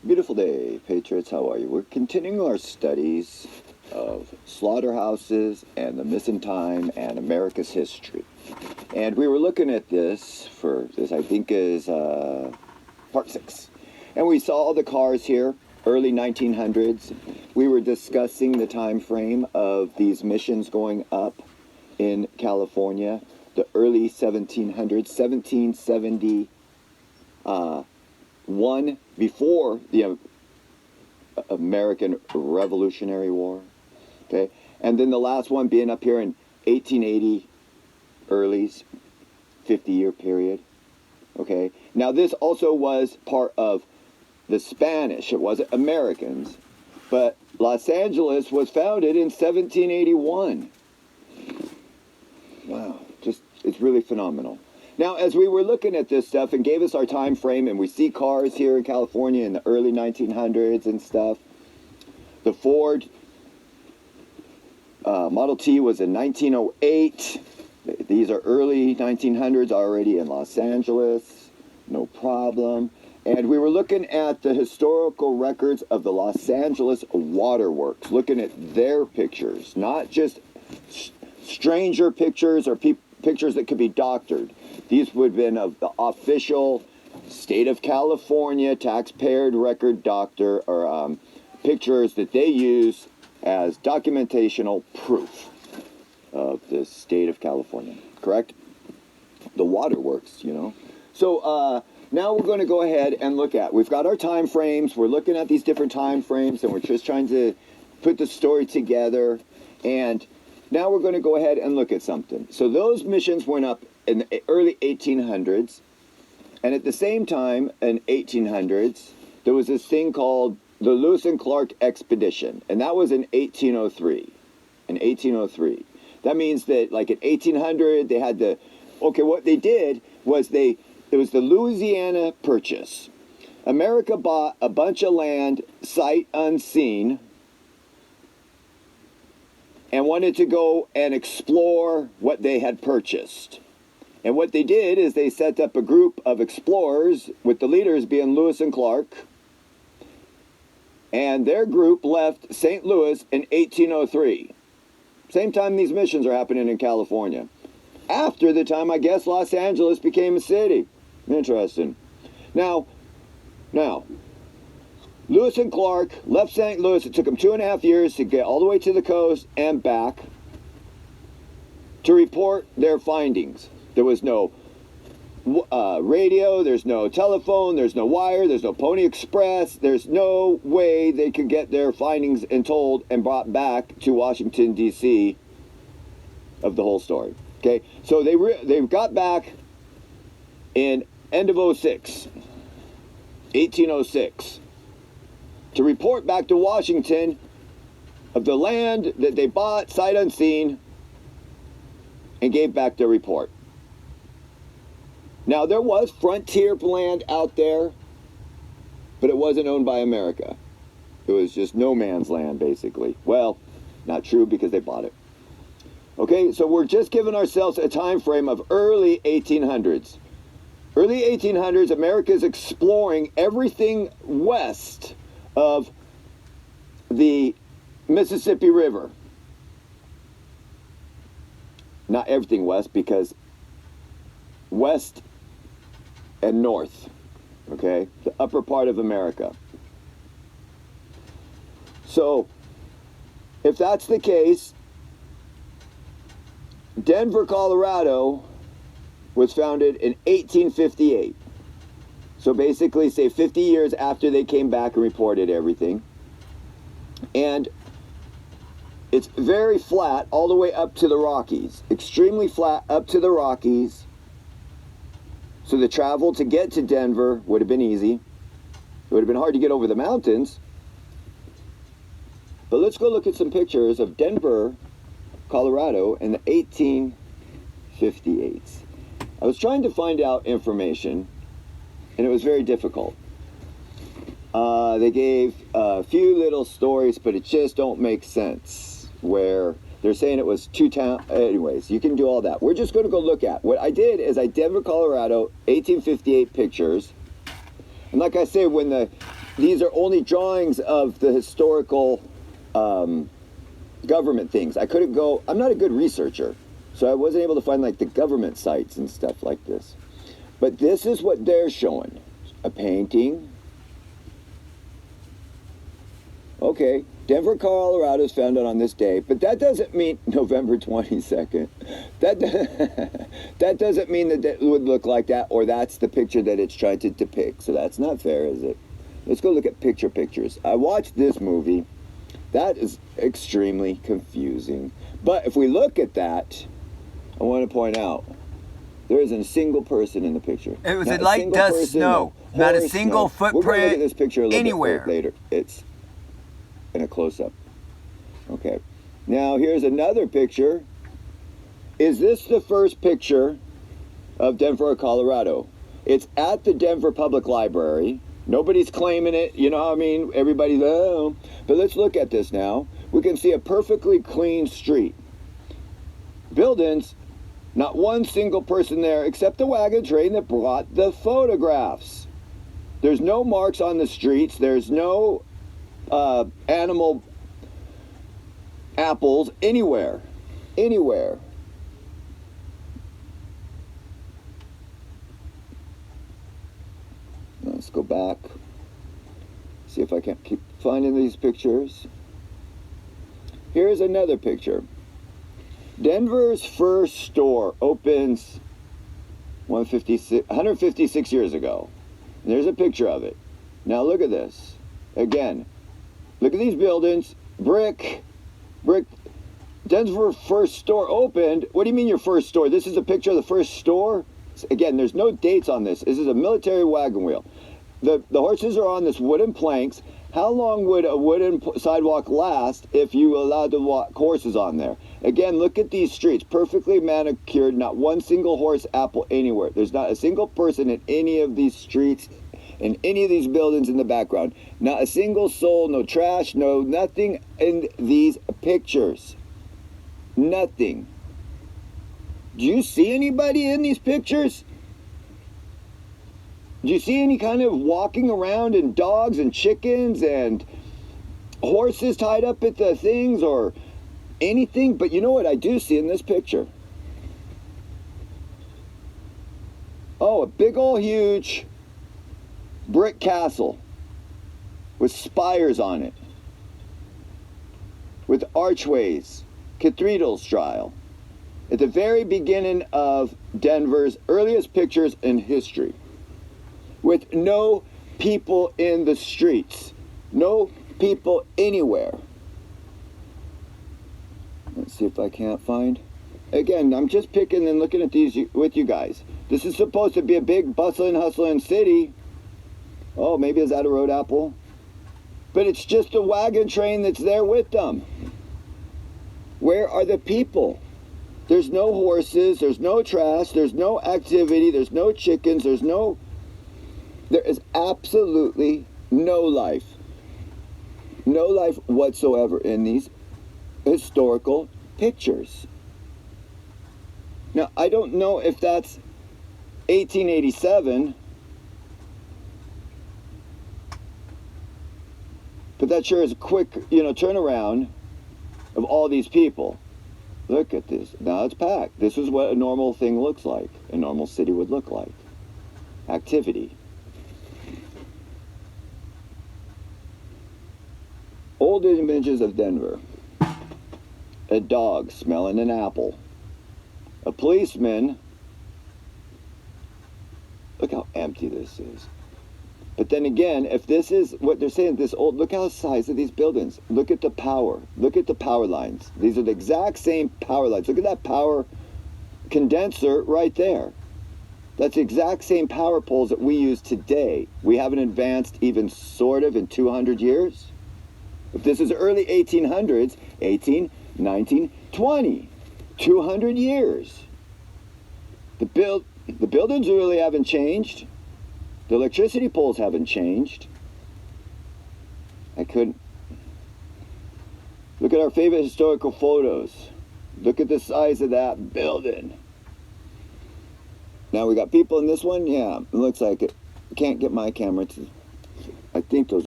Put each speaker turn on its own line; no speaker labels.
Beautiful day, Patriots. How are you? We're continuing our studies of slaughterhouses and the missing time and America's history. And we were looking at this for this, I think, is part 6. And we saw all the cars here, early 1900s. We were discussing the time frame of these missions going up in California, the early 1700s, 1771, before the American Revolutionary War. Okay, and then the last one being up here in 1880, early 50-year period. Okay, now this also was part of the Spanish. It wasn't Americans, but Los Angeles was founded in 1781. Wow, it's really phenomenal. Now, as we were looking at this stuff and gave us our time frame, and we see cars here in California in the early 1900s and stuff, the Ford Model T was in 1908. These are early 1900s already in Los Angeles, no problem. And we were looking at the historical records of the Los Angeles Waterworks, looking at their pictures, not just stranger pictures or pictures that could be doctored. These would have been of the official state of California taxpayer record doctor or pictures that they use as documentational proof of the state of California, correct? The waterworks, you know. So now we're going to go ahead and look at, we've got our time frames, we're looking at these different time frames, and we're just trying to put the story together. And now we're going to go ahead and look at something. So those missions went up in the early 1800s, and at the same time in 1800s, there was this thing called the Lewis and Clark Expedition, and that was in 1803. In 1803. That means that, like, in 1800, they had the, okay, what they did was it was the Louisiana Purchase. America bought a bunch of land, sight unseen, and wanted to go and explore what they had purchased. And what they did is they set up a group of explorers, with the leaders being Lewis and Clark, and their group left St. Louis in 1803. Same time these missions are happening in California. After the time, I guess, Los Angeles became a city. Interesting. Now, Lewis and Clark left St. Louis. It took them 2.5 years to get all the way to the coast and back to report their findings. There was no radio, there's no telephone, there's no wire, there's no Pony Express. There's no way they could get their findings and told and brought back to Washington, D.C. of the whole story. Okay, so they got back in end of 1806, to report back to Washington of the land that they bought sight unseen, and gave back their report. Now, there was frontier land out there, but it wasn't owned by America. It was just no man's land, basically. Well, not true, because they bought it. Okay, so we're just giving ourselves a time frame of early 1800s. Early 1800s, America is exploring everything west of the Mississippi River. Not everything west, because west and north, okay, the upper part of America. So, if that's the case, Denver, Colorado was founded in 1858. So basically, say 50 years after they came back and reported everything. And it's very flat all the way up to the Rockies. Extremely flat up to the Rockies. So the travel to get to Denver would have been easy. It would have been hard to get over the mountains. But let's go look at some pictures of Denver, Colorado in the 1858. I was trying to find out information, and it was very difficult. They gave a few little stories, but it just don't make sense, where they're saying it was 2 towns. Anyways, you can do all that. We're just going to go look at. What I did is Denver, Colorado, 1858 pictures. And like I said, when the these are only drawings of the historical government things. I couldn't go, I'm not a good researcher, so I wasn't able to find like the government sites and stuff like this. But this is what they're showing. A painting. Okay, Denver, Colorado is founded on this day, but that doesn't mean November 22nd. That doesn't mean that it would look like that, or that's the picture that it's trying to depict. So that's not fair, is it? Let's go look at pictures. I watched this movie. That is extremely confusing. But if we look at that, I want to point out, there isn't a single person in the picture.
It was a light dust snow. Not a single footprint
We're going to look at this picture a little
anywhere.
bit later. It's in a close-up. Okay. Now, here's another picture. Is this the first picture of Denver, Colorado? It's at the Denver Public Library. Nobody's claiming it. You know what I mean? Everybody's, oh. But let's look at this now. We can see a perfectly clean street. Buildings, not one single person there except the wagon train that brought the photographs. There's no marks on the streets. There's no animal apples anywhere. Anywhere. Let's go back. See if I can keep finding these pictures. Here's another picture. Denver's first store opens 156 years ago. And there's a picture of it. Now look at this. Again, look at these buildings. Brick. Denver first store opened. What do you mean your first store? This is a picture of the first store? Again, there's no dates on this. This is a military wagon wheel. The horses are on this wooden planks. How long would a wooden sidewalk last if you allowed to walk horses on there? Again, look at these streets. Perfectly manicured. Not one single horse apple anywhere. There's not a single person in any of these streets, in any of these buildings in the background. Not a single soul, no trash, no nothing in these pictures. Nothing. Do you see anybody in these pictures? Do you see any kind of walking around and dogs and chickens and horses tied up at the things or anything? But you know what I do see in this picture? Oh, a big old huge brick castle with spires on it, with archways, cathedral style, at the very beginning of Denver's earliest pictures in history, with no people in the streets, no people anywhere. Let's see if I can't find. Again, I'm just picking and looking at these with you guys. This is supposed to be a big bustling, hustling city. Oh, maybe is that a road apple? But it's just a wagon train that's there with them. Where are the people? There's no horses, there's no trash, there's no activity, there's no chickens, there is absolutely no life. No life whatsoever in these historical pictures. Now, I don't know if that's 1887, but that sure is a quick, turnaround of all these people. Look at this. Now it's packed. This is what a normal thing looks like. A normal city would look like. Activity. Old images of Denver. A dog smelling an apple. A policeman. Look how empty this is. But then again, if this is what they're saying, look how the size of these buildings. Look at the power. Look at the power lines. These are the exact same power lines. Look at that power condenser right there. That's the exact same power poles that we use today. We haven't advanced even sort of in 200 years. If this is early 1800s, 18, 19, 20, 200 years. The buildings really haven't changed. The electricity poles haven't changed. I couldn't. Look at our favorite historical photos. Look at the size of that building. Now we got people in this one. Yeah, it looks like it. I can't get my camera to. I think those